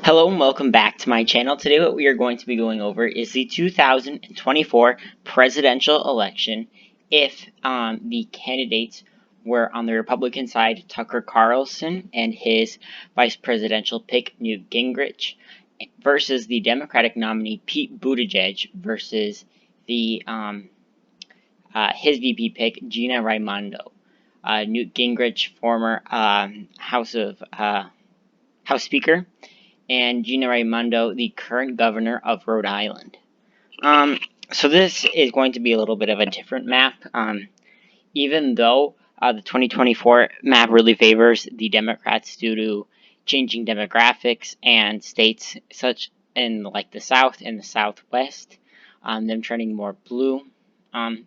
Hello and welcome back to my channel. Today what we are going to be going over is the 2024 presidential election if the candidates were on the Republican side Tucker Carlson and his vice presidential pick Newt Gingrich versus the Democratic nominee Pete Buttigieg versus the his VP pick Gina Raimondo. Newt Gingrich, former House Speaker, and Gina Raimondo, the current governor of Rhode Island. So this is going to be a little bit of a different map, even though the 2024 map really favors the Democrats due to changing demographics and states such in like the South and the Southwest, them turning more blue.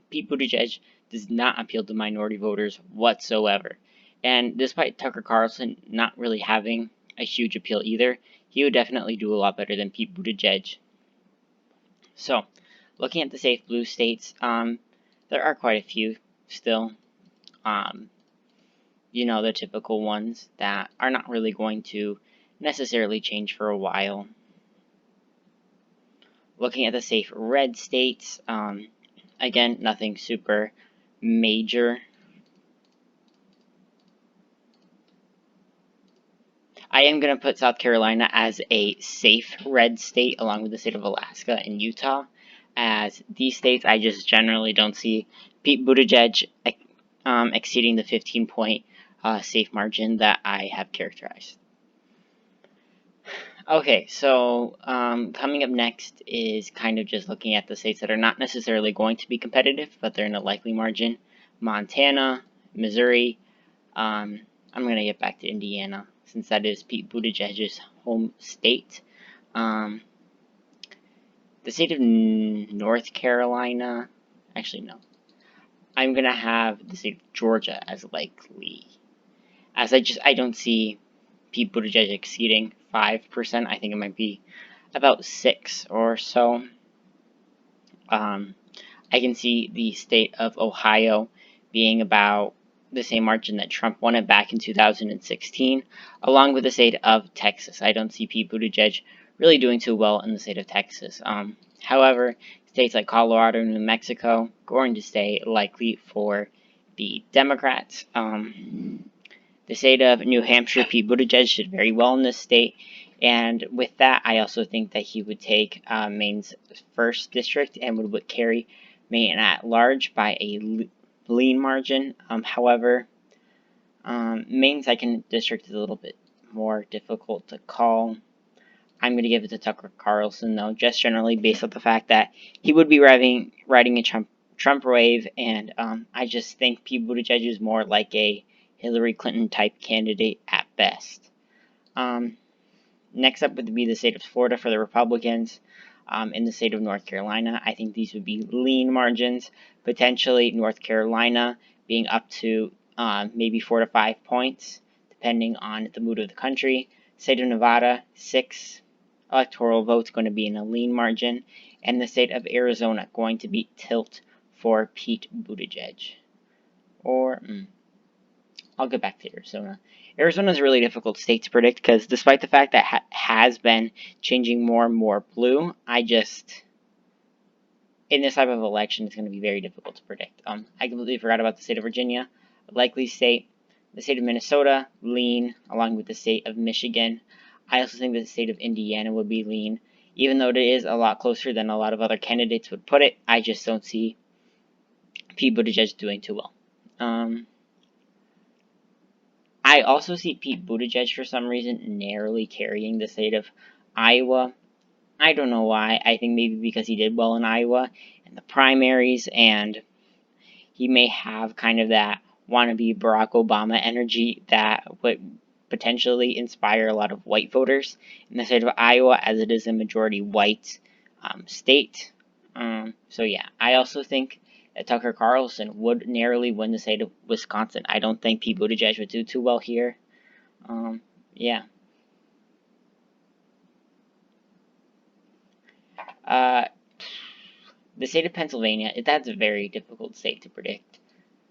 Pete Buttigieg does not appeal to minority voters whatsoever. And despite Tucker Carlson not really having a huge appeal either, he would definitely do a lot better than Pete Buttigieg. So, looking at the safe blue states, there are quite a few still. The typical ones that are not really going to necessarily change for a while. Looking at the safe red states, again, nothing super major. I am going to put South Carolina as a safe red state along with the state of Alaska and Utah. As these states, I just generally don't see Pete Buttigieg exceeding the 15-point safe margin that I have characterized. Okay, so coming up next is kind of just looking at the states that are not necessarily going to be competitive, but they're in a likely margin. Montana, Missouri. I'm going to get back to Indiana, since that is Pete Buttigieg's home state. The state of North Carolina, actually no. I'm going to have the state of Georgia as likely, as I don't see Pete Buttigieg exceeding 5%. I think it might be about 6 or so. I can see the state of Ohio being about the same margin that Trump won it back in 2016, along with the state of Texas. I don't see Pete Buttigieg really doing too well in the state of Texas. However, states like Colorado and New Mexico going to stay likely for the Democrats. The state of New Hampshire, Pete Buttigieg did very well in this state, and with that, I also think that he would take Maine's 1st district and would carry Maine at large by a lean margin. However, Maine's 2nd district is a little bit more difficult to call. I'm going to give it to Tucker Carlson, though, just generally based on the fact that he would be riding a Trump wave, and I just think Pete Buttigieg is more like a Hillary Clinton type candidate at best. Next up would be the state of Florida for the Republicans. In the state of North Carolina, I think these would be lean margins, potentially North Carolina being up to maybe 4 to 5 points, depending on the mood of the country. State of Nevada, 6 electoral votes going to be in a lean margin, and the state of Arizona going to be tilt for Pete Buttigieg. Or, I'll get back to Arizona. Arizona is a really difficult state to predict because despite the fact that has been changing more and more blue, in this type of election, it's going to be very difficult to predict. I completely forgot about the state of Virginia, a likely state. The state of Minnesota, lean, along with the state of Michigan. I also think that the state of Indiana would be lean, even though it is a lot closer than a lot of other candidates would put it. I just don't see Pete Buttigieg doing too well. I also see Pete Buttigieg, for some reason, narrowly carrying the state of Iowa. I don't know why. I think maybe because he did well in Iowa in the primaries, and he may have kind of that wannabe Barack Obama energy that would potentially inspire a lot of white voters in the state of Iowa, as it is a majority white state. So yeah, I also think that Tucker Carlson would narrowly win the state of Wisconsin. I don't think Pete Buttigieg would do too well here. Yeah. The state of Pennsylvania, that's a very difficult state to predict.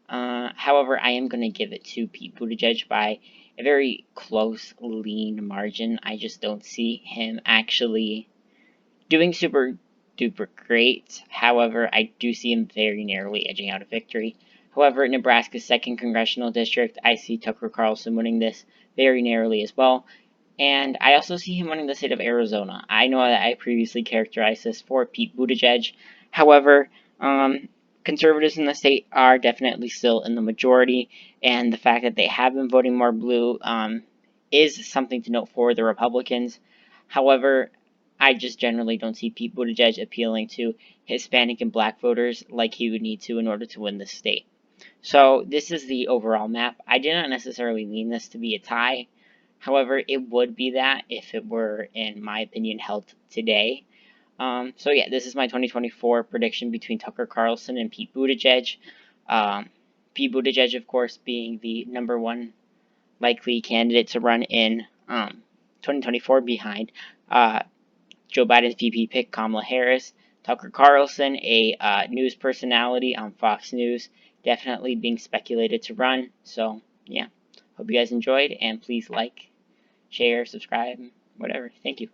However, I am going to give it to Pete Buttigieg by a very close, lean margin. I just don't see him actually doing super duper great. However, I do see him very narrowly edging out a victory. However, Nebraska's 2nd congressional district, I see Tucker Carlson winning this very narrowly as well. And I also see him winning the state of Arizona. I know that I previously characterized this for Pete Buttigieg. However, conservatives in the state are definitely still in the majority, and the fact that they have been voting more blue is something to note for the Republicans. However, I just generally don't see Pete Buttigieg appealing to Hispanic and black voters like he would need to in order to win the state. So this is the overall map. I did not necessarily mean this to be a tie. However, it would be that if it were, in my opinion, held today. So yeah, this is my 2024 prediction between Tucker Carlson and Pete Buttigieg. Pete Buttigieg, of course, being the #1 likely candidate to run in 2024 behind Joe Biden's VP pick, Kamala Harris. Tucker Carlson, a news personality on Fox News, definitely being speculated to run. So, yeah. Hope you guys enjoyed, and please like, share, subscribe, whatever. Thank you.